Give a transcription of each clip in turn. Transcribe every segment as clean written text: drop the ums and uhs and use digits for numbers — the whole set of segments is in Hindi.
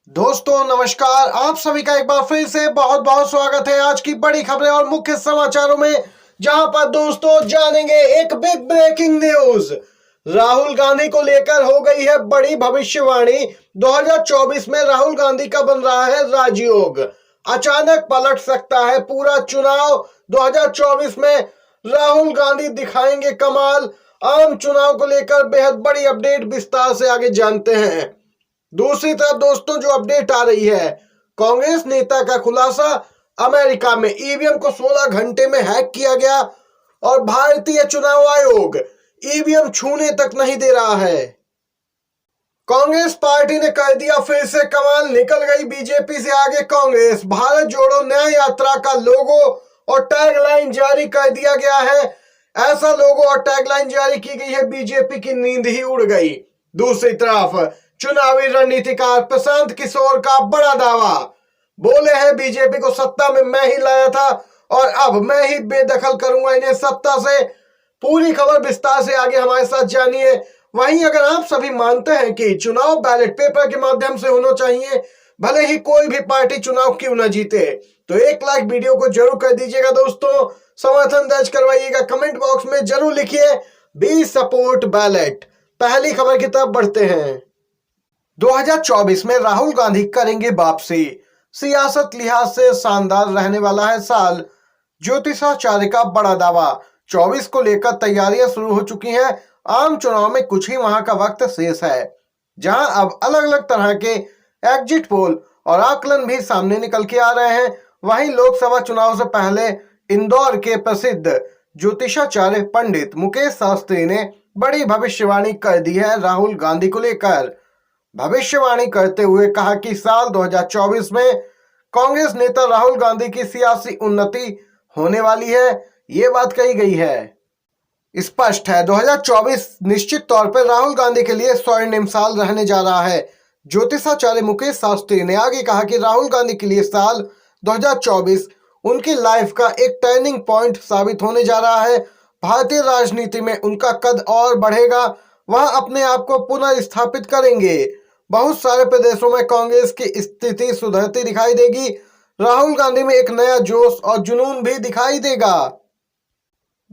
दोस्तों नमस्कार। आप सभी का एक बार फिर से बहुत बहुत स्वागत है आज की बड़ी खबरें और मुख्य समाचारों में, जहां पर दोस्तों जानेंगे एक big breaking news. Rahul Gandhi को लेकर हो गई है बड़ी भविष्यवाणी। 2024 में राहुल गांधी का बन रहा है राजयोग। अचानक पलट सकता है पूरा चुनाव। 2024 में राहुल गांधी दिखाएंगे कमाल। आम चुनाव को लेकर बेहद बड़ी अपडेट विस्तार से आगे जानते हैं। दूसरी तरफ दोस्तों जो अपडेट आ रही है, कांग्रेस नेता का खुलासा, अमेरिका में ईवीएम को 16 घंटे में हैक किया गया और भारतीय चुनाव आयोग ईवीएम छूने तक नहीं दे रहा है। कांग्रेस पार्टी ने कर दिया फिर से कमाल, निकल गई बीजेपी से आगे कांग्रेस। भारत जोड़ो न्याय यात्रा का लोगो और टैगलाइन जारी कर दिया गया है। ऐसा लोगो और टैगलाइन जारी की गई है, बीजेपी की नींद ही उड़ गई। दूसरी तरफ चुनावी रणनीतिकार प्रशांत किशोर का बड़ा दावा, बोले हैं बीजेपी को सत्ता में मैं ही लाया था और अब मैं ही बेदखल करूंगा इन्हें सत्ता से। पूरी खबर विस्तार से आगे हमारे साथ जानिए। वहीं अगर आप सभी मानते हैं कि चुनाव बैलेट पेपर के माध्यम से होना चाहिए, भले ही कोई भी पार्टी चुनाव क्यों न जीते, तो एक लाइक वीडियो को जरूर कर दीजिएगा दोस्तों। समर्थन दर्ज करवाइएगा, कमेंट बॉक्स में जरूर लिखिए बी सपोर्ट बैलेट। पहली खबर की तरफ बढ़ते हैं। 2024 में राहुल गांधी करेंगे वापसी, सियासत लिहाज से शानदार रहने वाला है साल, ज्योतिषाचार्य का बड़ा दावा। 24 को लेकर तैयारियां शुरू हो चुकी हैं। आम चुनाव में कुछ ही माह का वक्त शेष है, जहां अब अलग अलग तरह के एग्जिट पोल और आकलन भी सामने निकल के आ रहे हैं। वहीं लोकसभा चुनाव से पहले इंदौर के प्रसिद्ध ज्योतिषाचार्य पंडित मुकेश शास्त्री ने बड़ी भविष्यवाणी कर दी है राहुल गांधी को लेकर। भविष्यवाणी करते हुए कहा कि साल 2024 में कांग्रेस नेता राहुल गांधी की सियासी उन्नति होने वाली है, ये बात कही गई है। स्पष्ट है 2024 निश्चित तौर पर राहुल गांधी के लिए स्वर्णिम साल रहने जा रहा है। ज्योतिषाचार्य मुकेश शास्त्री ने आगे कहा कि राहुल गांधी के लिए साल 2024 उनकी लाइफ का एक टर्निंग पॉइंट साबित होने जा रहा है। भारतीय राजनीति में उनका कद और बढ़ेगा, वह अपने आप को पुनर्स्थापित करेंगे। बहुत सारे प्रदेशों में कांग्रेस की स्थिति सुधरती दिखाई देगी। राहुल गांधी में एक नया जोश और जुनून भी दिखाई देगा,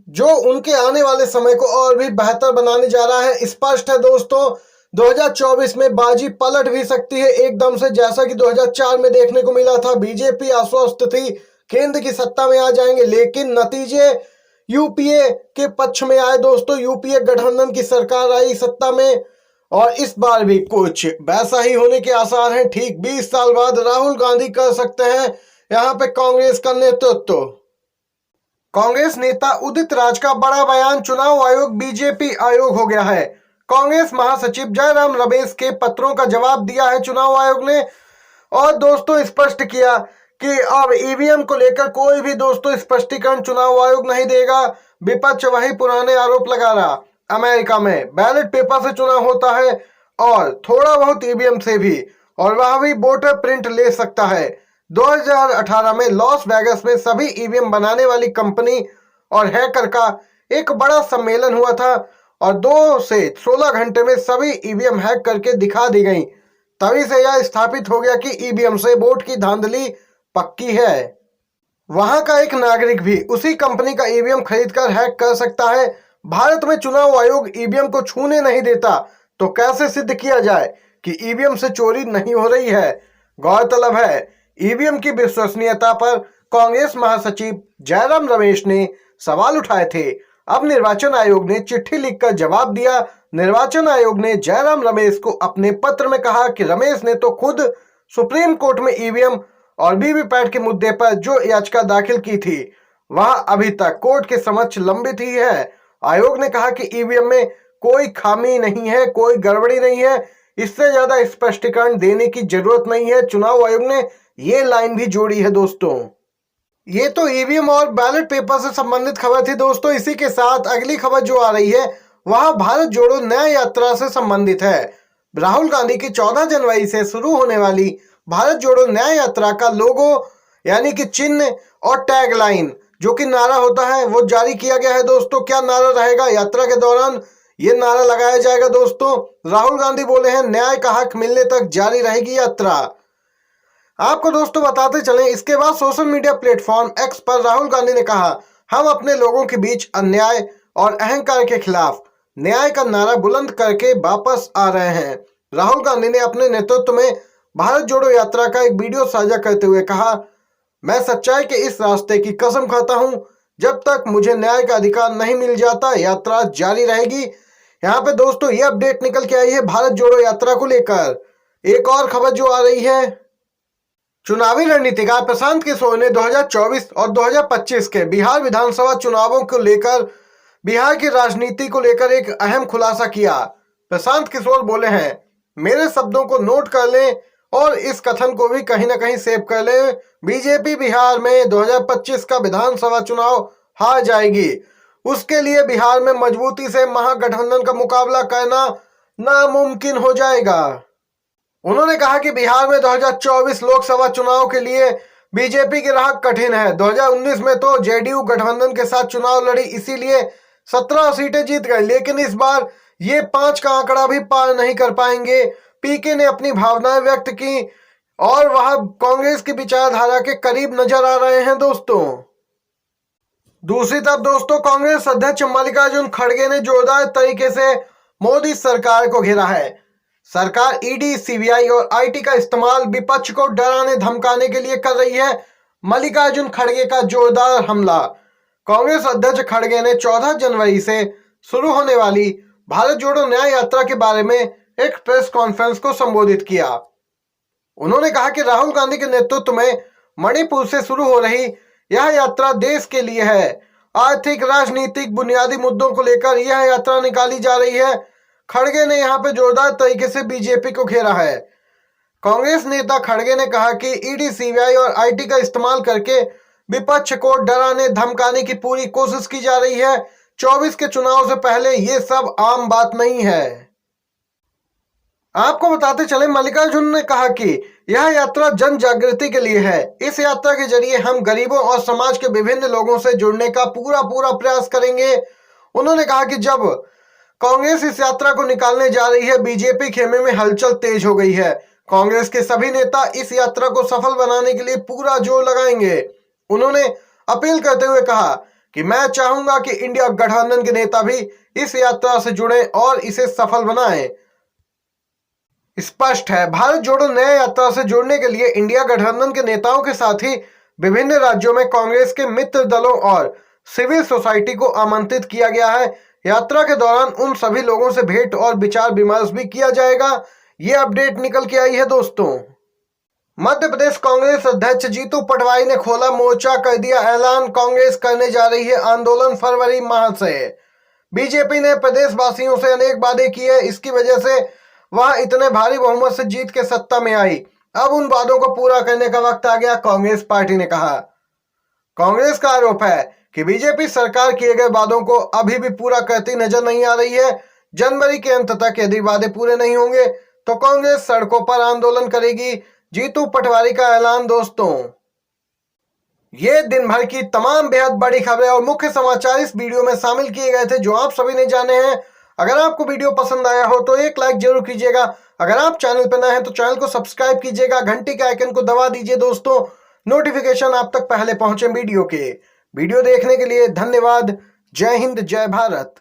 जो उनके आने वाले समय को और भी बेहतर बनाने जा रहा है। स्पष्ट है दोस्तों 2024 में बाजी पलट भी सकती है एकदम से, जैसा कि 2004 में देखने को मिला था। बीजेपी आश्वस्त थी केंद्र की सत्ता में आ जाएंगे, लेकिन नतीजे यूपीए के पक्ष में आए दोस्तों। यूपीए गठबंधन की सरकार आई सत्ता में और इस बार भी कुछ वैसा ही होने के आसार हैं। ठीक 20 साल बाद राहुल गांधी कर सकते हैं यहां पे कांग्रेस का नेतृत्व। कांग्रेस नेता उदित राज का बड़ा बयान, चुनाव आयोग बीजेपी आयोग हो गया है। कांग्रेस महासचिव जयराम रमेश के पत्रों का जवाब दिया है चुनाव आयोग ने और दोस्तों स्पष्ट किया कि अब ईवीएम को लेकर कोई भी दोस्तों स्पष्टीकरण चुनाव आयोग नहीं देगा। विपक्ष वही पुराने आरोप लगा रहा। अमेरिका में बैलेट पेपर से चुनाव होता है और थोड़ा बहुत ईवीएम से भी, और वह भी वोटर प्रिंट ले सकता है। 2018 में लॉस वेगास में सभी ईवीएम बनाने वाली कंपनी और हैकर का एक बड़ा सम्मेलन हुआ था और 2 से 16 घंटे में सभी ईवीएम हैक करके दिखा दी गई। तभी से यह स्थापित हो गया कि ईवीएम से वोट की धांधली पक्की है। वहां का एक नागरिक भी उसी कंपनी का ईवीएम खरीदकर हैक कर सकता है। भारत में चुनाव आयोग ईवीएम को छूने नहीं देता, तो कैसे सिद्ध किया जाए कि ईवीएम से चोरी नहीं हो रही है। गौरतलब है ईवीएम की विश्वसनीयता पर कांग्रेस महासचिव जयराम रमेश ने सवाल उठाए थे। अब निर्वाचन आयोग ने चिट्ठी लिखकर जवाब दिया। निर्वाचन आयोग ने जयराम रमेश को अपने पत्र में कहा कि रमेश ने तो खुद सुप्रीम कोर्ट में ईवीएम और वीवीपैट के मुद्दे पर जो याचिका दाखिल की थी, वह अभी तक कोर्ट के समक्ष लंबित ही है। आयोग ने कहा कि ईवीएम में कोई खामी नहीं है, कोई गड़बड़ी नहीं है, इससे ज्यादा स्पष्टीकरण देने की जरूरत नहीं है। चुनाव आयोग ने ये लाइन भी जोड़ी है दोस्तों। ये तो ईवीएम और बैलेट पेपर से संबंधित खबर थी दोस्तों। इसी के साथ अगली खबर जो आ रही है वह भारत जोड़ो न्याय यात्रा से संबंधित है। राहुल गांधी की 14 जनवरी से शुरू होने वाली भारत जोड़ो न्याय यात्रा का लोगो यानी कि चिन्ह और टैगलाइन जो कि नारा होता है वो जारी किया गया है दोस्तों। क्या नारा रहेगा यात्रा के दौरान, ये नारा लगाया जाएगा दोस्तों। राहुल गांधी बोले हैं न्याय का हक मिलने तक जारी रहेगी यात्रा। आपको दोस्तों बताते चलें, इसके बाद सोशल मीडिया प्लेटफॉर्म एक्स पर राहुल गांधी ने कहा, हम अपने लोगों के बीच अन्याय और अहंकार के खिलाफ न्याय का नारा बुलंद करके वापस आ रहे हैं। राहुल गांधी ने अपने नेतृत्व में भारत जोड़ो यात्रा का एक वीडियो साझा करते हुए कहा, मैं सच्चाई के इस रास्ते की कसम खाता हूं, जब तक मुझे न्याय का अधिकार नहीं मिल जाता यात्रा जारी रहेगी। यहाँ पे दोस्तों ये अपडेट निकल के आई है भारत जोड़ो यात्रा को लेकर। एक और खबर जो आ रही है, चुनावी रणनीतिकार प्रशांत किशोर ने 2024 और 2025 के बिहार विधानसभा चुनावों को लेकर बिहार की राजनीति को लेकर एक अहम खुलासा किया। प्रशांत किशोर बोले हैं, मेरे शब्दों को नोट कर लें और इस कथन को भी कहीं ना कहीं सेव कर लें, बीजेपी बिहार में 2025 का विधानसभा चुनाव हार जाएगी। उसके लिए बिहार में मजबूती से महागठबंधन का मुकाबला करना नामुमकिन हो जाएगा। उन्होंने कहा कि बिहार में 2024 लोकसभा चुनाव के लिए बीजेपी की राह कठिन है। 2019 में तो जेडीयू गठबंधन के साथ चुनाव लड़ी, इसीलिए 17 सीटें जीत गए, लेकिन इस बार ये 5 का आंकड़ा भी पार नहीं कर पाएंगे। पीके ने अपनी भावनाएं व्यक्त की और वह कांग्रेस की विचारधारा के करीब नजर आ रहे हैं दोस्तों। दूसरी तरफ दोस्तों, कांग्रेस अध्यक्ष मल्लिकार्जुन खड़गे ने जोरदार तरीके से मोदी सरकार को घेरा है। सरकार ईडी, सीबीआई और आईटी का इस्तेमाल विपक्ष को डराने धमकाने के लिए कर रही है। मल्लिकार्जुन खड़गे का जोरदार हमला। कांग्रेस अध्यक्ष खड़गे ने 14 जनवरी से शुरू होने वाली भारत जोड़ो न्याय यात्रा के बारे में एक प्रेस कॉन्फ्रेंस को संबोधित किया। उन्होंने कहा कि राहुल गांधी के नेतृत्व में मणिपुर से शुरू हो रही यह यात्रा देश के लिए है। आर्थिक, राजनीतिक, बुनियादी मुद्दों को लेकर यह यात्रा निकाली जा रही है। खड़गे ने यहां पे जोरदार तरीके से बीजेपी को घेरा है। कांग्रेस नेता खड़गे ने कहा कि ईडी, सीबीआई और आईटी का इस्तेमाल करके विपक्ष को डराने धमकाने की पूरी कोशिश की जा रही है। 24 के चुनाव से पहले ये सब आम बात नहीं है। आपको बताते चले, मल्लिकार्जुन ने कहा कि यह यात्रा जन जागृति के लिए है। इस यात्रा के जरिए हम गरीबों और समाज के विभिन्न लोगों से जुड़ने का पूरा प्रयास करेंगे। उन्होंने कहा कि जब कांग्रेस इस यात्रा को निकालने जा रही है, बीजेपी खेमे में हलचल तेज हो गई है। कांग्रेस के सभी नेता इस यात्रा को सफल बनाने के लिए पूरा जोर लगाएंगे। उन्होंने अपील करते हुए कहा कि मैं चाहूंगा कि इंडिया गठबंधन के नेता भी इस यात्रा से जुड़े और इसे सफल बनाएं। स्पष्ट है, भारत जोड़ो न्याय यात्रा से जुड़ने के लिए इंडिया गठबंधन के नेताओं के साथ ही विभिन्न राज्यों में कांग्रेस के मित्र दलों और सिविल सोसाइटी को आमंत्रित किया गया है। यात्रा के दौरान उन सभी लोगों से भेंट और विचार विमर्श भी किया जाएगा। ये अपडेट निकल के आई है दोस्तों। मध्य प्रदेश कांग्रेस अध्यक्ष जीतू पटवारी ने खोला मोर्चा, कर दिया ऐलान, कांग्रेस करने जा रही है आंदोलन फरवरी माह से। बीजेपी ने प्रदेशवासियों से अनेक वादे किए, इसकी वजह से वह इतने भारी बहुमत से जीत के सत्ता में आई। अब उन वादों को पूरा करने का वक्त आ गया, कांग्रेस पार्टी ने कहा। कांग्रेस का आरोप है कि बीजेपी सरकार किए गए वादों को अभी भी पूरा करती नजर नहीं आ रही है। जनवरी के अंत तक यदि वादे पूरे नहीं होंगे तो कांग्रेस सड़कों पर आंदोलन करेगी। जीतू पटवारी का ऐलान दोस्तों। ये दिन भर की तमाम बेहद बड़ी खबरें और मुख्य समाचार इस वीडियो में शामिल किए गए थे, जो आप सभी ने जाने हैं। अगर आपको वीडियो पसंद आया हो तो एक लाइक जरूर कीजिएगा। अगर आप चैनल पर नए हैं तो चैनल को सब्सक्राइब कीजिएगा, घंटी के आइकन को दबा दीजिए दोस्तों, नोटिफिकेशन आप तक पहले पहुंचे वीडियो के। वीडियो देखने के लिए धन्यवाद। जय हिंद, जय भारत।